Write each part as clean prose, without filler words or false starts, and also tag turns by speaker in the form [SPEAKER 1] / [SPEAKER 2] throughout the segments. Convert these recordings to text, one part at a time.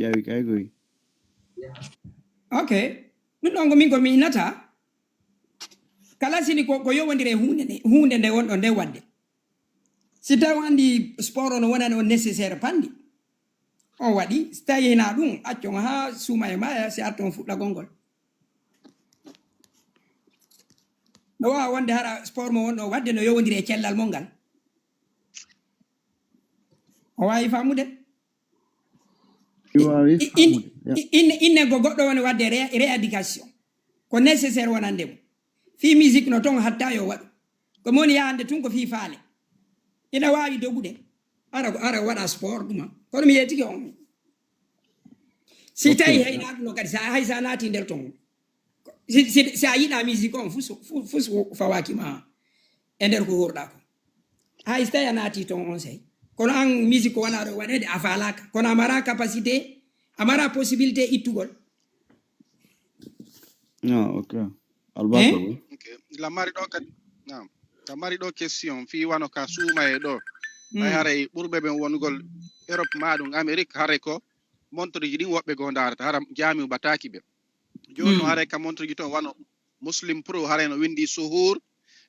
[SPEAKER 1] jawi kaygoy
[SPEAKER 2] okay ɗum ɗon min ko mi nata kala sini ko yowondire hunde nde wonɗo nde wadde si tawi andi sport no wonani on nécessaire pandi on waɗi so tawi hina ɗum accon ha suuma e maya si arton fuɗɗa gongol no wawa wonde hara sport mo wonɗo wadde no yowodiri e cellal mol ngal o wawi famude inne go goɗɗo woni wadde rééducation ko nécessaire wonande mo fi musique no ton hatta yo waɗu ko moni yahande tun ko fi faale ina wawi dogude ara waɗa sport ɗuma kono mi yettiki on si tawi hayna ɗum no kadi hay sa naati nder ton si a yiɗa musique on fus fawakima e nder ko hurɗa ko hay so tawi a naati ton on sey kono an musique wona ɗo waɗede a falaka kono amara capacité amara possibilité ittugol
[SPEAKER 1] ok albato
[SPEAKER 3] lamari ɗo kadi nam lamari ɗo question fi wano ka suuma e ɗo ay haray ɓurɓe ɓen wongol Europe maɗum Amérique haray ko montre ji ɗin woɓɓe go darata hara jami bataki ɓe joni no haray ka montre ji ton wano Muslim Pro haray no windi suhur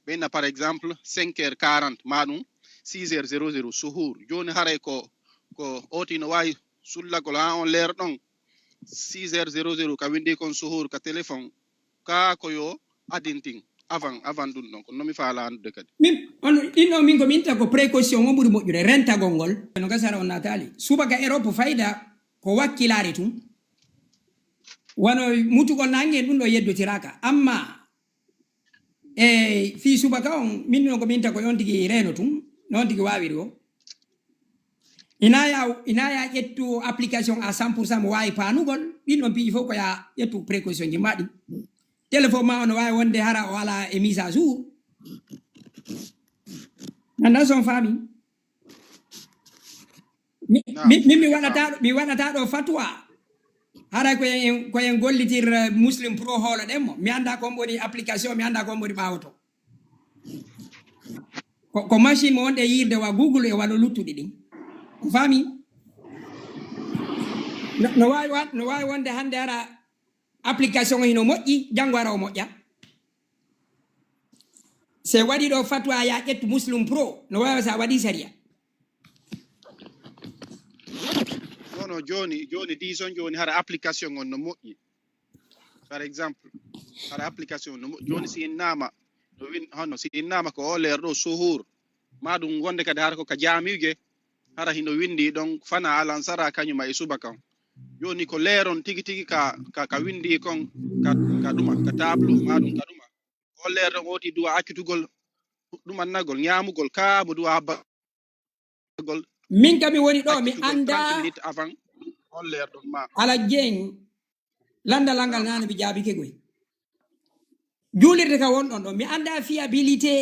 [SPEAKER 3] ɓenna par exemple 5h40 maɗum 6h00 suhur joni haray ko oti no wawi sullagol ha on leer ɗon 6h00 ka windi kon suhur ka téléphone ka ko yo adintin avant ɗum ɗon ko nomi faala andude kadi
[SPEAKER 2] ɗinɗo min ko minta ko précaution o ɓuuri moƴƴude rentagol ngol no gasara on natali subaka Europe fayda ko wakkilare tum wano mutugol nangue ɗum ɗo yeddotiraka amma e fi subaka on min no ko minta ko on tigui reno tum non tigui wawiri o inaya ƴettu application à 100% mo wawi panugol ɗinɗon piiji fof ko ya ƴettu précaution ji maɗi téléphone ma ono wawi wonde hara o ala e mise à jour nanda son famille min mi waɗata ɗo fatwa hara koyen gollitir Muslim Pro hoolo ɗen mo mi anda kon woni application mi anda kon woni ɓawoto ko machine mo wonɗe yirde wa Google e wano luttuɗi ɗin ko fami no wawi wonde hande hara application o hino moƴƴi janngo ara o moƴƴa se waɗi ɗo fatwa ya ƴettu Muslim Pro no wawi sa waɗi saria
[SPEAKER 3] non joni dison joni hara application on no moƴƴi par exemple hara application no joni si innama no win hono si innama ko o leer ɗo suhur ma ɗum wonde kadi hara ko ka jamiuge hara hino windi ɗon fana alansara kañuma e subaka joni ko leeron tigi ka windi kon ka ɗuma ka tableau maɗum ka ɗuma o leer ɗon oti duwa accutugol ɗumannagol ñamugol ka mo duwa habbagol
[SPEAKER 2] min kami woni ɗo mi anda
[SPEAKER 3] minutes avant on leer ɗon ma
[SPEAKER 2] ala jeeng landal ngal nane mi jaabike goy juulirde ka wonɗon ɗo mi anda fiabilité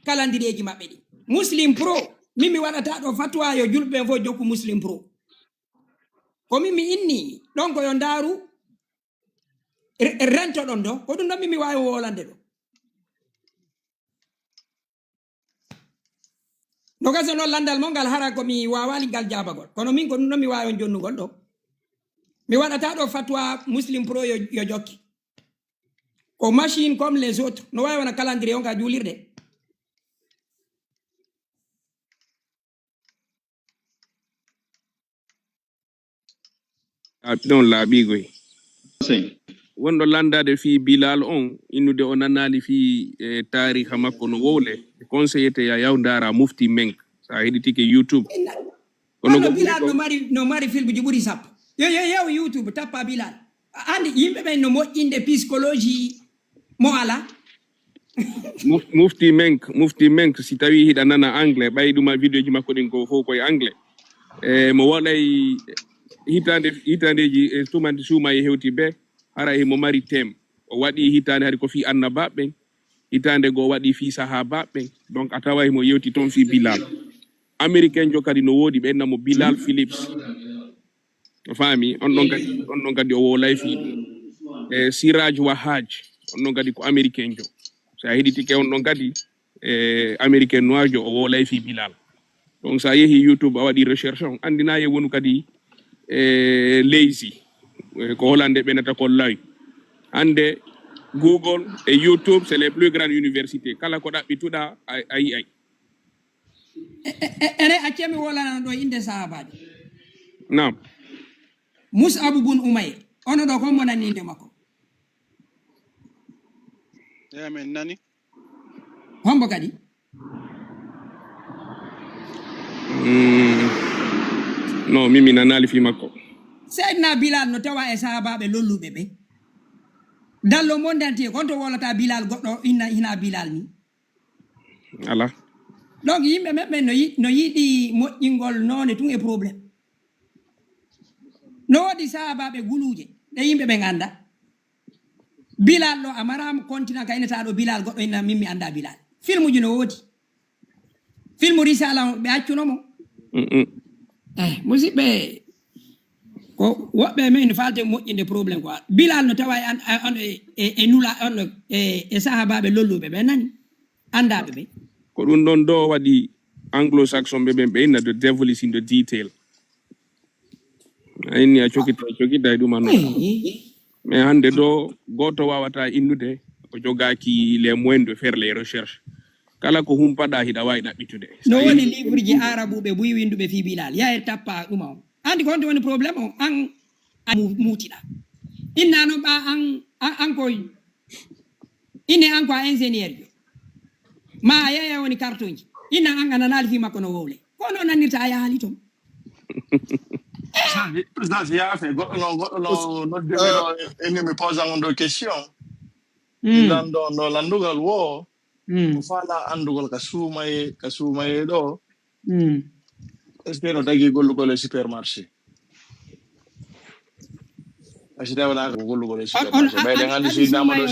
[SPEAKER 2] calendrier maɓɓe ɗi Muslim Pro min mi waɗata ɗo fatwa yo julɓe fof jokku Muslim Pro ko min mi inni ɗon koyo ndaaru rento ɗon ɗo ko ɗum ɗon min mi wawi wolande ɗo no gasa noon landal mo ngal hara komi wawali ngal jabagol kono min ko ɗum ɗon mi wawi on jonnugol ɗo mi waɗata ɗo fatwa Muslim Pro yo jokki ko machine comme les autres no wawi wona calendrier on ka juulirde
[SPEAKER 4] ɗon laaɓigoy wonɗo landade fi Bilal on innude o nanali fi tariha makko no wowle conseillete ya yaw ndara mufti menk sa heɗitike YouTube
[SPEAKER 2] ono Bilal no mari film ji ɓuuri sappo yo yaw YouTube tappa Bilal andi yimɓe ɓen no moƴƴinde psychologie mo ala
[SPEAKER 4] mufti menk si tawi hiɗa nana anglais ɓayi ɗuma vidéo ji makko ɗin ko fof koye anglais mo waɗay hitandeji tumande suuma e hewti be hara mo mari tem o waɗi hitande hari ko fi annabaɓe hitande go waɗi fi sahabaɓe donc a tawa mo yewti toon fi Bilal américain jo kadi no woodi ɓenna mo Bilal Phillips fami on ɗon kadi o wolay fi Siraj Wahaj on ɗon kadi ko américain jo so a heɗitike on ɗon kadi américain noir jo o wolay fi Bilal donc sa yehi YouTube a waɗi recherche on andina ye wonu kadi lazy ko hollande ɓenata ko lay hande Google et YouTube c'est les plus grandes universités kala ko ɗaɓɓituɗa a yi'ay
[SPEAKER 2] ene accemi wolana ɗo inde sahabajo
[SPEAKER 4] nam
[SPEAKER 2] Mus'ab bun Umayr ono ɗo ko mo nani inde makko
[SPEAKER 3] men nani
[SPEAKER 2] hombo kadi
[SPEAKER 4] no mimi nanali fi makko
[SPEAKER 2] Seydina Bilal no tawa e sahabaɓe lolluɓe ɓe dallo mondanti konto wolata Bilal goɗɗo hina Bilal ni
[SPEAKER 4] ala
[SPEAKER 2] donc yimɓe meɓɓe no yiɗi moƴƴingol none tun e probléme no waɗi sahabaɓe guluje ɗe yimɓe ɓe ganda Bilal ɗo amarama continent ka inata ɗo Bilal goɗɗo ina mimmi anda Bilal film uji no woodi film risala ɓe accunomo musidɓe ko woɓɓe men falte moƴƴinde probléme quoi Bilal no tawa e nula on e sahabaɓe lolluɓe ɓe nani andaɓe ɓe
[SPEAKER 4] ko ɗum ɗon do waɗi anglo-saxon ɓe ɓe inna the devil is in the detail a inni a cokita e ɗum anno mais hande do goto wawata innude o jogaki les moyens de faire les recherches kala ko humpaɗa hiɗa wawi ɗaɓɓitude
[SPEAKER 2] no woni livre ji arabuɓe buyi winduɓe fi Bilal ya e tappa ɗuma o andi ko honto woni probléme o an mutiɗa innano ɓa an ko ine an ko a ingénieur jo ma a yeya woni carton ji inna an ananali fi makko no wowle ko no nannirta a yahali toon
[SPEAKER 5] président yafe goɗɗo no noddimi ɗo eni mi posa on ɗo question nan ɗo no landugal wo ko faala andugol ka suumaye ɗo est ce que no dagui gollugol e supermarché asi tawna ko gollugol e supermarché ɓeyɗen andi so innama ɗo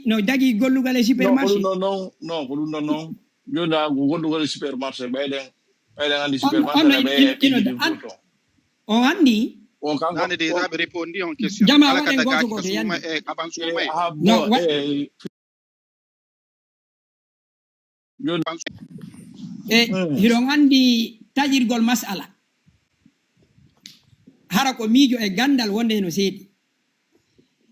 [SPEAKER 2] no dagui gollugol e supermarché
[SPEAKER 5] non ko ɗum ɗon noon joni ko gollugol e supermarché ɓeyɗen andi supermarché ɓe ɗum to
[SPEAKER 2] o andi
[SPEAKER 5] on kanko
[SPEAKER 3] nane déjà ɓe répondi on question
[SPEAKER 2] jama
[SPEAKER 3] kala
[SPEAKER 2] waɗen
[SPEAKER 3] ka
[SPEAKER 2] goto
[SPEAKER 3] dagaki
[SPEAKER 2] goto
[SPEAKER 3] ko suuma e aban suuma
[SPEAKER 2] hiɗon andi taƴirgol masala hara ko miijo e gandal wonde no seeɗi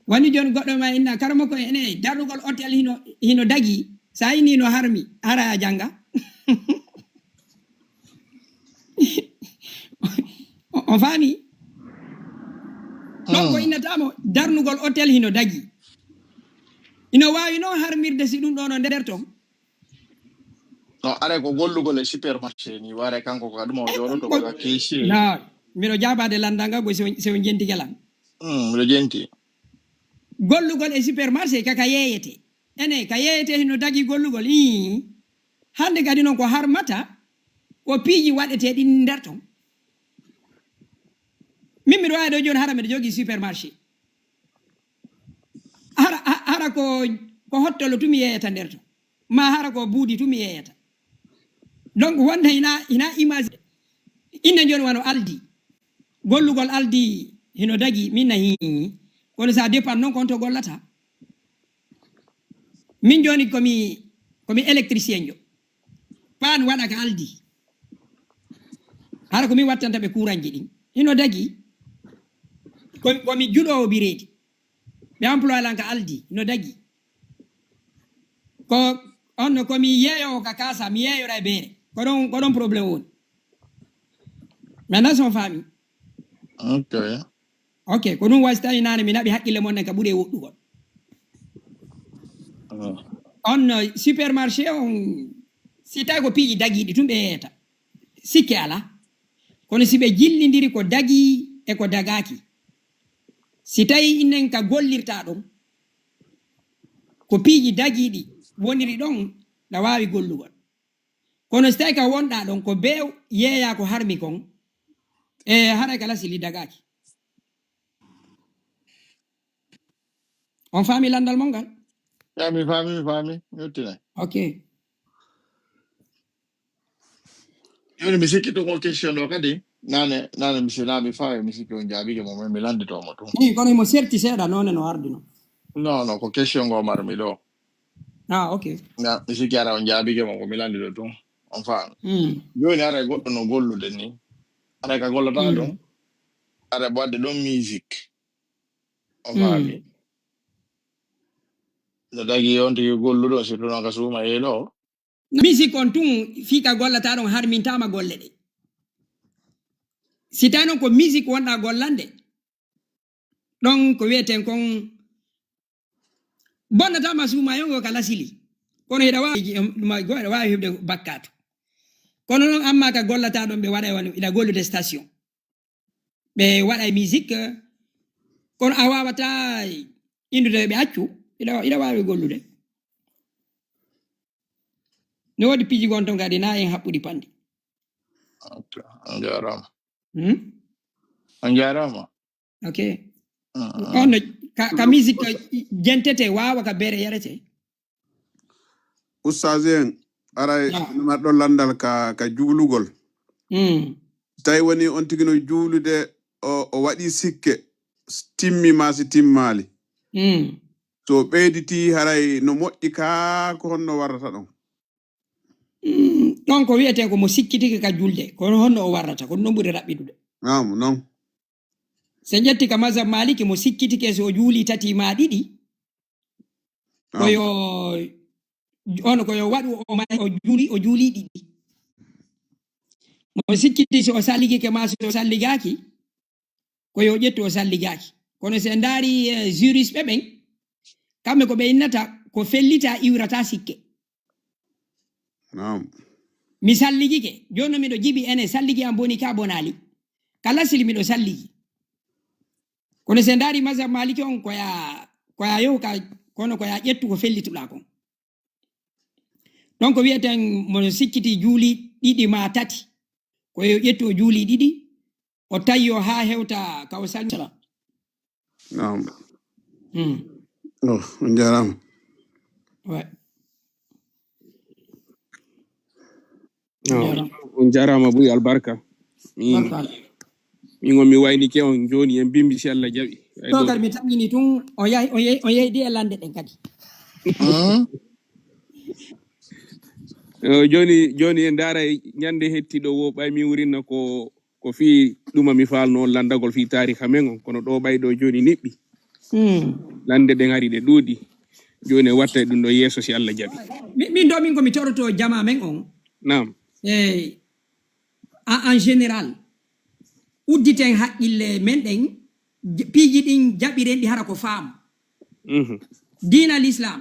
[SPEAKER 2] woni joni goɗɗo ma inna karama ko ene darnugol hôtel hino dagui sa ini no harmi hara a janga on faami ɗon ko innatamo darnugol hôtel hino dagui ino wawi noon harmirde si ɗum ɗo no nder toon
[SPEAKER 5] no are ko gollugol e supermarché ni ware kanko ko ɗum o joɗoto ko keesi
[SPEAKER 2] no mbiɗo jabade landal ngal go sewo jenti gelam
[SPEAKER 5] mbiɗo jenti
[SPEAKER 2] gollugol e supermarché kaka yeyete ene ka yeyete hino dagui gollugol hande kadi noon ko harmata ko piiji waɗete ɗin nder toon min mbiɗo wawi ɗo joni hara mbiɗo jogui supermarché hara ko hottolo tumi yeyata nder to ma hara ko buudi tumi yeyata donc wonde ina image inne joni wano aldi gollugol aldi hino dagui min nahi kono sa dépend noon kon to gollata min joni komi électricien jo pan waɗa ka aldi hara komin wattanta ɓe courant ji ɗin hino dagui komi juɗowo biredi ɓe employé lan ka aldi no dagui ko onno komi yeeyowo ka kasa mi yeeyora e beere ko ɗon probléme woni maintenant son faami ok ko ɗum wasi tawi nane mi naɓi haqqille mon nen ka ɓuuri e woɗɗugol on supermarché on si tawi ko piiƴi daguiɗi tun ɓe yeeyata sikke ala kono si ɓe jillidiri ko dagui e ko dagaki si tawi innen ka gollirta ɗon ko piiƴi dagiɗi woniri ɗon ɗa wawi gollugol kono so tawi ka wonɗa ɗon ko be yeeya ko harmi kon e haray kala sili dagaki on faami landal mon ngal
[SPEAKER 5] mi faami yettinay
[SPEAKER 2] ok
[SPEAKER 5] joni mi sikki to ko question ɗo kadi nane monsieur naami fawi mi sikki on jaabike mo mi landitomo tum
[SPEAKER 2] kono mo serti seeɗa noone no ardi no
[SPEAKER 5] non ko question ngo marmi ɗo
[SPEAKER 2] ok
[SPEAKER 5] mi sikki ara on jaabike mo ko mi landito tum on faami joni ara goɗɗo no gollude ni ara ka gollata ɗum ara wadde ɗon musique on faami so tagi on tigi golluɗo surtout noon ka suuma yeeɗo
[SPEAKER 2] musique on tun fika gollata ɗon harmintama golle ɗe si tawi noon ko musique wonɗa gollande ɗon ko wiyeten kon bonnatama suuma yongo kala sili kono hiɗa wawi heɓde bakkatu kono noon amma ka gollata ɗon ɓe waɗa woni ina gollude station ɓe waɗa musique kono a wawata indude ɓe accu ina wawi gollude no wodi piiji gon ton kadi na en haɓɓuɗi panɗi
[SPEAKER 5] on jarama on jarama
[SPEAKER 2] ok on ka musique jentete wawa ka bere yarete
[SPEAKER 1] Oustaz en aray marɗo landal ka juulugol tawi woni on tigi no juulude o waɗi sikke timmima si timmali so ɓeyditi haray no moƴƴi ka ko honno warrata ɗon
[SPEAKER 2] ɗon ko wiyete ko mo sikkitiki ka julde kono honno o warrata kono non ɓuri raɓɓiɗude
[SPEAKER 1] non
[SPEAKER 2] so ƴetti ka mazhab maliki mo sikkitike so juuli tati ma ɗiɗi koyo ono koyo waɗu o juuli ɗiɗi mo sikkiti so o salligike ma so o salligaki koyo ƴettu o salligaki kono se ndaari juris ɓe ɓen kamɓe ko ɓe innata ko fellita iwrata sikke mi salligike joni miɗo jibi ene salligi am boni ka bonali kala sili miɗo salligi kono se ndaari mazhab maliki on koya yehu ka kono koya ƴettu ko fellituɗa kon donc wiyeten mono sikkiti juuli ɗiɗi ma tati koyo ƴettu o juuli ɗiɗi o tayyo ha hewta ka o salmila
[SPEAKER 1] on jarama
[SPEAKER 4] on jarama buy albarka min on mi waynike on joni en bimbi si Allah jaɓi
[SPEAKER 2] to kadi mi taɓini tun on yeydi e lande ɗen kadi
[SPEAKER 4] joni en daara ñande hettiɗo wo ɓay mi wurinna ko fi ɗuma mi falno landagol fi tariha men on kono ɗo ɓayɗo joni niɓɓi lande ɗen ari ɗe ɗuuɗi joni e watta ɗum ɗo yeeso si Allah jaɓi
[SPEAKER 2] min ɗo min komi toroto jama men on
[SPEAKER 4] nam
[SPEAKER 2] en général udditen haqqille men ɗen piiji ɗin jaɓiren ɗi hara ko faam dina l'islam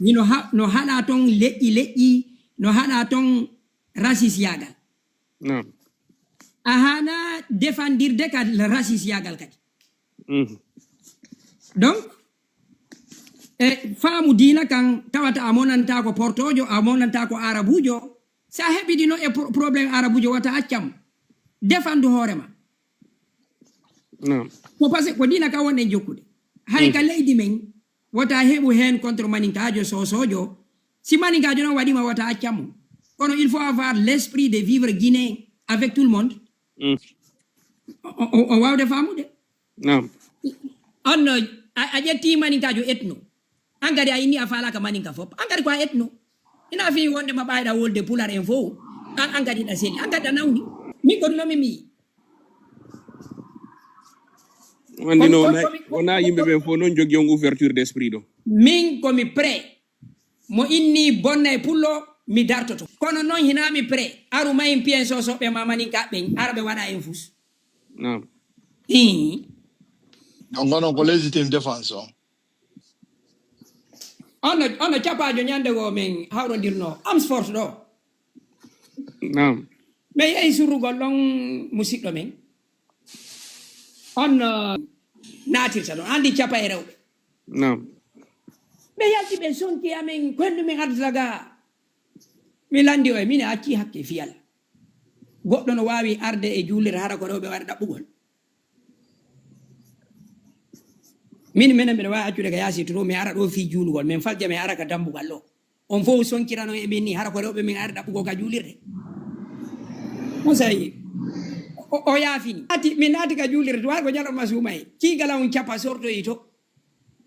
[SPEAKER 2] ni no haɗa ton leƴƴi no haɗa ton rasis yagal a hana défendirde ka rasis yagal kadi donc faamu dina kan tawata a monanta ko portojo a monanta ko arabujo sa heɓiɗino e probléme arabujo wata accam défendu hoorema ko parce que ko dina ka wonɗen jokkude hay ka leydi men wata heɓu hen contre maninkajo sosojo si maninkajo noon waɗima wata accamo kono il faut avoir l'esprit de vivre guinéen avec tout le monde o wawde famude on a ƴetti maninkajo etno an kadi a inni a falaka maninka fop an kadi ko a etno ina fi wonde ma ɓayɗa wolde pular en fo an kadi ɗa seli an kadi a nawni min ko nomi mi
[SPEAKER 4] andi no wona yimɓe ɓen fof noon jogui on ouverture d' esprit ɗo
[SPEAKER 2] min komi prêt mo inni bonna e pullo mi dartoto kono noon hinami prêt aru mayin piyen sosoɓe ma maninka ɓen ara ɓe waɗa en fus
[SPEAKER 5] donc onon ko légitime défense
[SPEAKER 2] ono capajo ñande go min hawrodirno Amsfort ɗo mi yehi surrugol ɗon musidɗo men on natirta ɗon andi capa e rewɓe ɓe yalti ɓe sonki amen kondu min ardataga mi landi o e min acci hakke fiyal goɗɗo no wawi arde e juulere hara ko rewɓe waɗa ɗaɓɓugol min minen mbiɗa wawi accude ka yaasi to mi ara ɗo fi juulugol min falja mi ara ka dambugal ɗo on fof sonkirano e min ni hara ko rewɓe min ari ɗaɓɓugo ka juulirde musayi o yaafini min naati ka juulirde to waɗa ko ñalawma suuma e ciigala on capa sortoyi to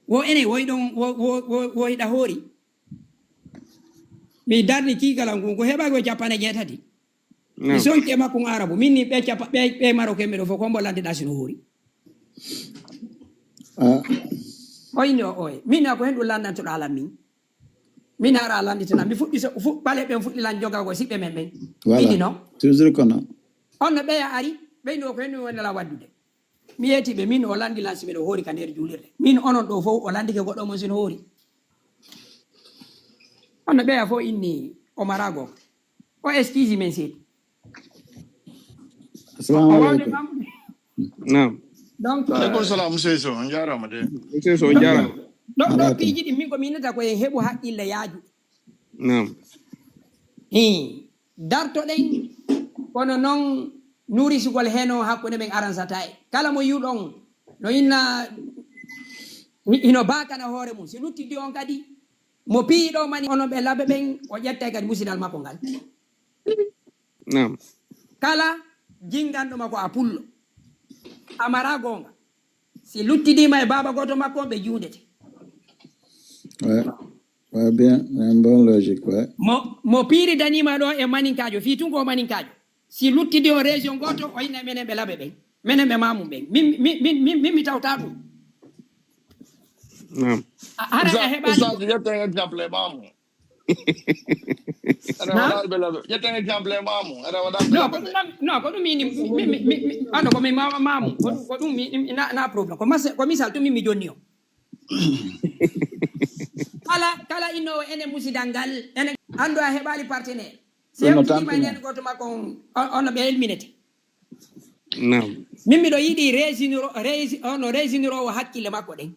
[SPEAKER 2] wo ene woyɗon woyɗa hoori mi darni ciigala ngun ko heɓa koye 18 mi sonke makko arabu min ni ɓe marocain ɓeɗo fof ko mbo landeɗa sino hoori oyni o oye min ako hen ɗum landantoɗo alam min ara landitana mi fuɗɗi ɓale ɓen fuɗɗi lan joga ko siɓɓe men ɓen ɗiɗi noon
[SPEAKER 6] toujours kono
[SPEAKER 2] on no ɓeya ari ɓeyni o ko hen ɗum wonela waddude mi yetiɓe min o landi lan simeɗo hoori ka nder juulirde min onon ɗo fof o landike goɗɗo mon sino hoori on no ɓeya fof inni o marago o excuse men seeɗi
[SPEAKER 6] assalamu aleykum
[SPEAKER 4] nam
[SPEAKER 2] donc
[SPEAKER 5] aleykum salam monsieur so on jarama de
[SPEAKER 4] monsieur so on jarama
[SPEAKER 2] ɗo piiji ɗi min ko minata koye heɓu haqqille yaajuɗe
[SPEAKER 4] nam
[SPEAKER 2] dartoɗen kono noon nuurisugol heno hakkude men aransata e kala mo yiwɗon no inna ino bakana hoore mum si luttidi on kadi mo piiɗo mani onon ɓe laɓe ɓen o ƴetta kadi musidal makko ngal
[SPEAKER 4] nam
[SPEAKER 2] kala jinganɗoma ko a pullo amara gonga si luttidima e baba goto makko ɓe juundete
[SPEAKER 6] ouais bien un bon logique ouais
[SPEAKER 2] mo piiri danima ɗo e maninkajo fi tun ko maninkajo si luttidi o région goto o yinna menen ɓe laɓe ɓen menen ɓe mamum ɓen min mi tawta ɗum
[SPEAKER 4] nam
[SPEAKER 2] hara a heɓani
[SPEAKER 5] yetten exemple e mamu yetten exemple e mamu
[SPEAKER 2] non ko ɗum ano komi mamum ko ɗum na probléme ko misal tumi mi jonni o kala innowo enen musidal ngal enen andu a heɓali partenaire si hewtitima enen goto makko ono ɓe elminete
[SPEAKER 4] nam
[SPEAKER 2] min miɗo yiɗi résiniro hakkille makko ɗen